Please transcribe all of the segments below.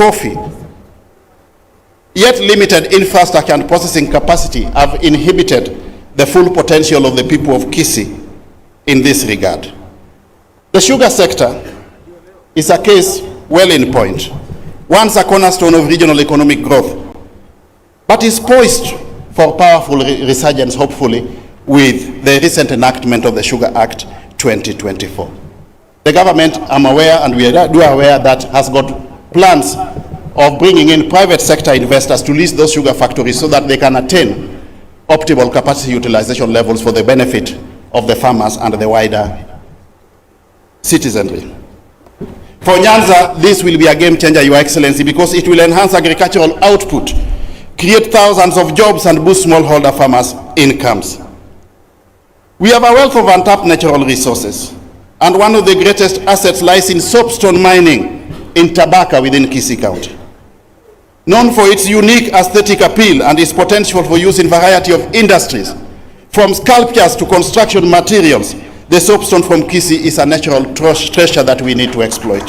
coffee. Yet limited infrastructure and processing capacity have inhibited the full potential of the people of Kisii in this regard. The sugar sector is a case well in point, once a cornerstone of regional economic growth, but is poised for powerful resurgence, hopefully, with the recent enactment of the Sugar Act 2024. The government, I'm aware, and we are aware, that has got plans of bringing in private sector investors to lease those sugar factories so that they can attain optimal capacity utilization levels for the benefit of the farmers and the wider citizenry. For Nyanza, this will be a game changer, Your Excellency, because it will enhance agricultural output, create thousands of jobs, and boost smallholder farmers' incomes. We have a wealth of untapped natural resources, and one of the greatest assets lies in soapstone mining in Tabaka within Kisii County. Known for its unique aesthetic appeal and its potential for use in a variety of industries, from sculptures to construction materials, the soapstone from Kisii is a natural treasure that we need to exploit.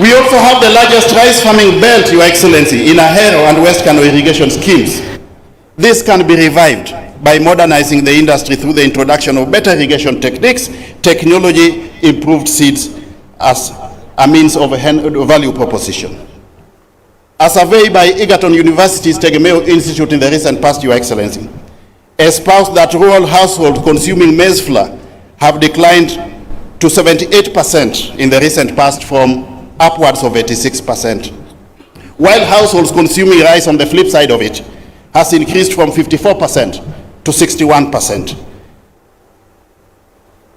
We also have the largest rice farming belt, Your Excellency, in Ahero and West Kano irrigation schemes. This can be revived by modernizing the industry through the introduction of better irrigation techniques, technology, improved seeds as a means of a value proposition. A survey by Egerton University's Tegemeo Institute in the recent past, Your Excellency, espoused that rural households consuming maize flour have declined to 78% in the recent past from upwards of 86%, while households consuming rice on the flip side of it has increased from 54% to 61%.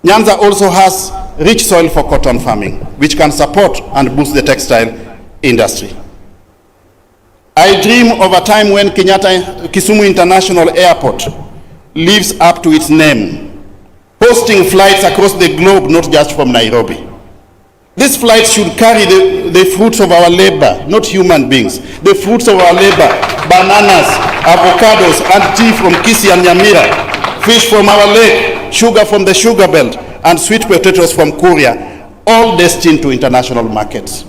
Nyanza also has rich soil for cotton farming, which can support and boost the textile industry. I dream of a time when Kisumu International Airport lives up to its name, hosting flights across the globe, not just from Nairobi. These flights should carry the fruits of our labor, not human beings. The fruits of our labor, bananas, avocados, and tea from Kisii and Nyamira, fish from our lake, sugar from the sugar belt, and sweet potatoes from Korea, all destined to international markets.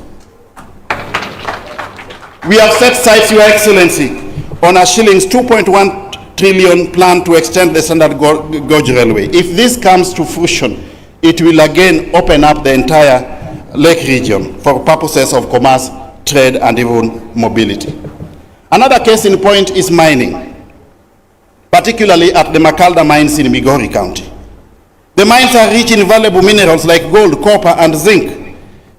We have set sights, Your Excellency, on a shillings 2.1 trillion plan to extend the Standard Gauge Railway. If this comes to fruition, it will again open up the entire lake region for purposes of commerce, trade, and even mobility. Another case in point is mining, particularly at the Makalda mines in Migori County. The mines are rich in valuable minerals like gold, copper, and zinc.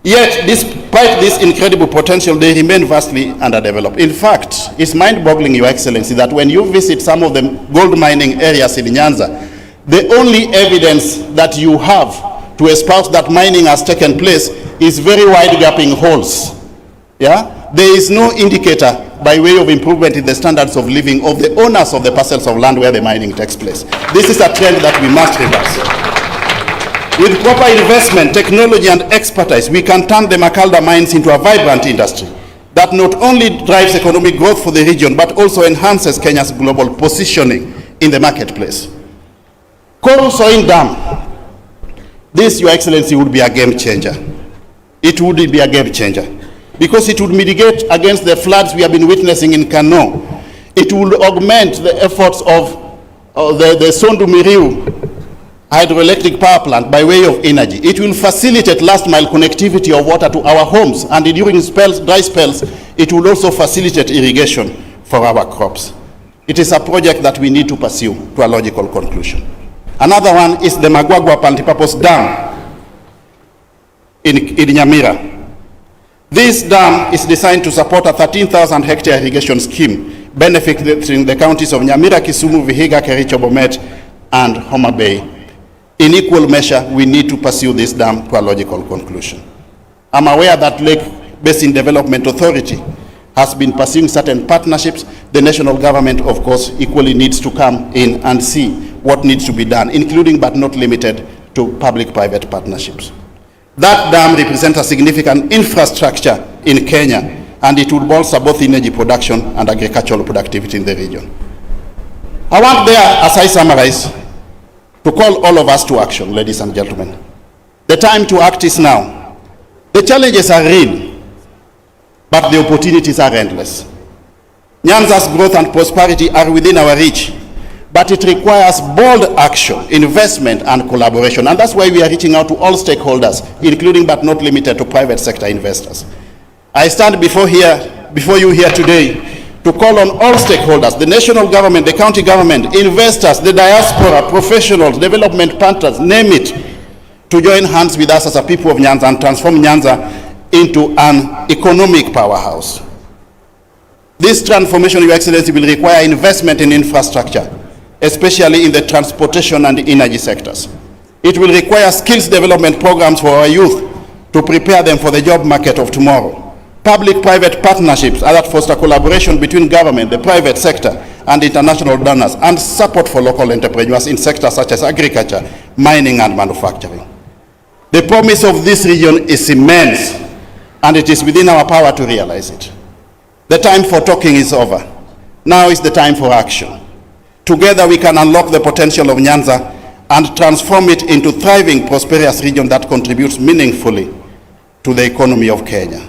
Yet, despite this incredible potential, they remain vastly underdeveloped. In fact, it's mind-boggling, Your Excellency, that when you visit some of the gold mining areas in Nyanza, the only evidence that you have to espouse that mining has taken place is very wide gapping holes. Yeah? There is no indicator by way of improvement in the standards of living of the owners of the parcels of land where the mining takes place. This is a trend that we must reverse. With proper investment, technology, and expertise, we can turn the Makalda mines into a vibrant industry that not only drives economic growth for the region, but also enhances Kenya's global positioning in the marketplace. Coral Soin Dam. This, Your Excellency, would be a game changer. It would be a game changer because it would mitigate against the floods we have been witnessing in Kano. It would augment the efforts of the Sondu Miriu hydroelectric power plant by way of energy. It will facilitate last mile connectivity of water to our homes, and during dry spells, it will also facilitate irrigation for our crops. It is a project that we need to pursue to a logical conclusion. Another one is the Magwagwa Multipurpose Dam in Nyamira. This dam is designed to support a 13,000 hectare irrigation scheme benefiting the counties of Nyamira, Kisumu, Vihiga, Kericho, Bomet, and Homa Bay. In equal measure, we need to pursue this dam to a logical conclusion. I'm aware that Lake Basin Development Authority has been pursuing certain partnerships. The national government, of course, equally needs to come in and see what needs to be done, including but not limited to public-private partnerships. That dam represents a significant infrastructure in Kenya, and it would bolster both energy production and agricultural productivity in the region. I want there, as I summarize, to call all of us to action, ladies and gentlemen. The time to act is now. The challenges are real. but the opportunities are endless. Nyanza's growth and prosperity are within our reach, but it requires bold action, investment, and collaboration. And that's why we are reaching out to all stakeholders, including but not limited to private sector investors. I stand before you here today to call on all stakeholders, the national government, the county government, investors, the diaspora, professionals, development partners, name it, to join hands with us as a people of Nyanza and transform Nyanza into an economic powerhouse. This transformation, Your Excellency, will require investment in infrastructure, especially in the transportation and energy sectors. It will require skills development programs for our youth to prepare them for the job market of tomorrow. Public-private partnerships that foster collaboration between government, the private sector, and international donors, and support for local entrepreneurs in sectors such as agriculture, mining, and manufacturing. The promise of this region is immense, and it is within our power to realize it. The time for talking is over. Now is the time for action. Together we can unlock the potential of Nyanza and transform it into a thriving, prosperous region that contributes meaningfully to the economy of Kenya.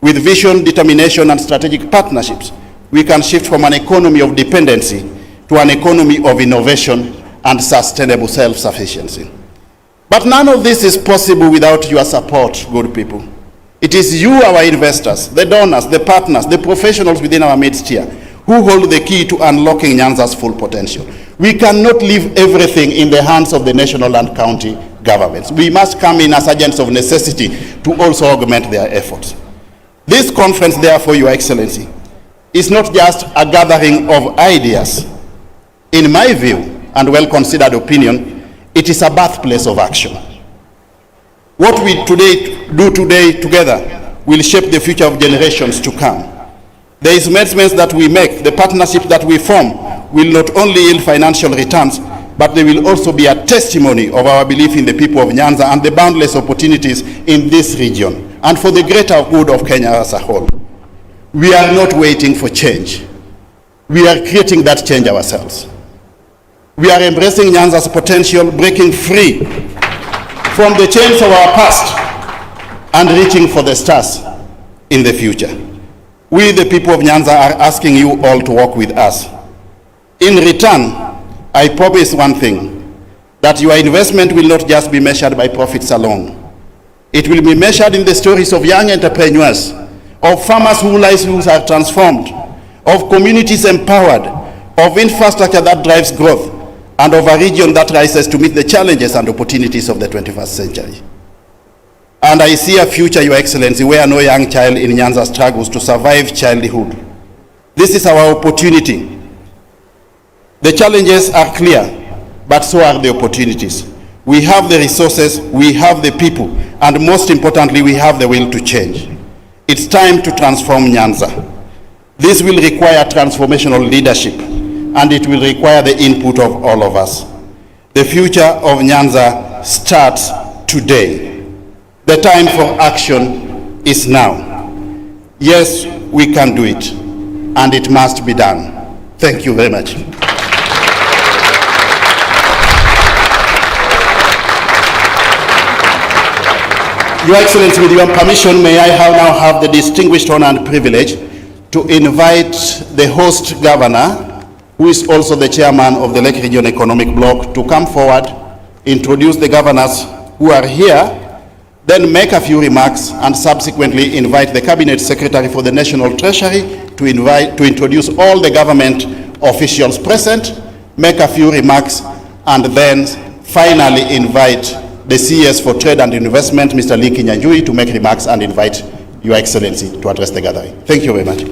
With vision, determination, and strategic partnerships, we can shift from an economy of dependency to an economy of innovation and sustainable self-sufficiency. But none of this is possible without your support, good people. It is you, our investors, the donors, the partners, the professionals within our midst here, who hold the key to unlocking Nyanza's full potential. We cannot leave everything in the hands of the national and county governments. We must come in as agents of necessity to also augment their efforts. This conference, therefore, Your Excellency, is not just a gathering of ideas. In my view, and well-considered opinion, it is a birthplace of action. What we do today together will shape the future of generations to come. The investments that we make, the partnerships that we form, will not only yield financial returns, but they will also be a testimony of our belief in the people of Nyanza and the boundless opportunities in this region, and for the greater good of Kenya as a whole. We are not waiting for change. We are creating that change ourselves. We are embracing Nyanza's potential, breaking free from the chains of our past and reaching for the stars in the future. We, the people of Nyanza, are asking you all to work with us. In return, I promise one thing, that your investment will not just be measured by profits alone. It will be measured in the stories of young entrepreneurs, of farmers whose livelihoods are transformed, of communities empowered, of infrastructure that drives growth, and of a region that rises to meet the challenges and opportunities of the 21st century. And I see a future, Your Excellency, where no young child in Nyanza struggles to survive childhood. This is our opportunity. The challenges are clear, but so are the opportunities. We have the resources, we have the people, and most importantly, we have the will to change. It's time to transform Nyanza. This will require transformational leadership, and it will require the input of all of us. The future of Nyanza starts today. The time for action is now. Yes, we can do it, and it must be done. Thank you very much. Your Excellency, with your permission, may I now have the distinguished honor and privilege to invite the host governor, who is also the chairman of the Lake Region Economic Bloc, to come forward, introduce the governors who are here, then make a few remarks, and subsequently invite the Cabinet Secretary for the National Treasury to introduce all the government officials present, make a few remarks, and then finally invite the CS for Trade and Investment, Mr. Nyanza, to make remarks and invite Your Excellency to address the gathering. Thank you very much.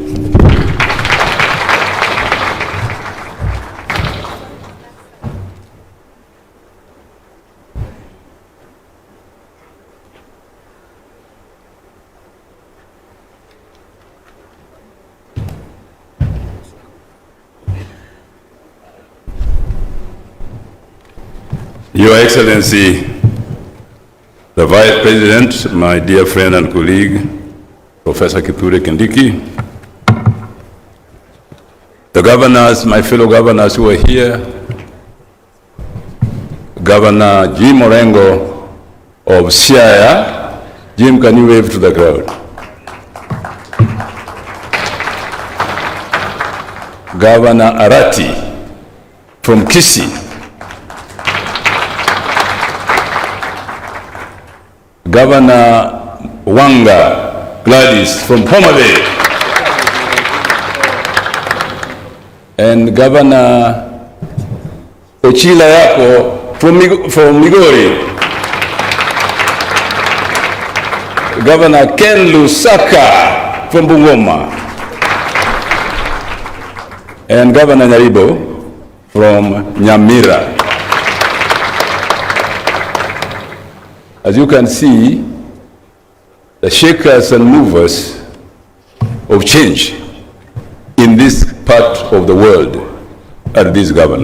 Your Excellency, the Vice President, my dear friend and colleague, Professor Kithure Kindiki, the governors, my fellow governors who are here, Governor Jim Orengo of Siaya. Jim, can you wave to the crowd? Governor Arati from Kisii, Governor Wanga Gladys from Homa Bay, and Governor Ochila Yako from Migori, Governor Ken Lusaka from Bungoma, and Governor Nyaribo from Nyamira. As you can see, the shakers and movers of change in this part of the world are these governors.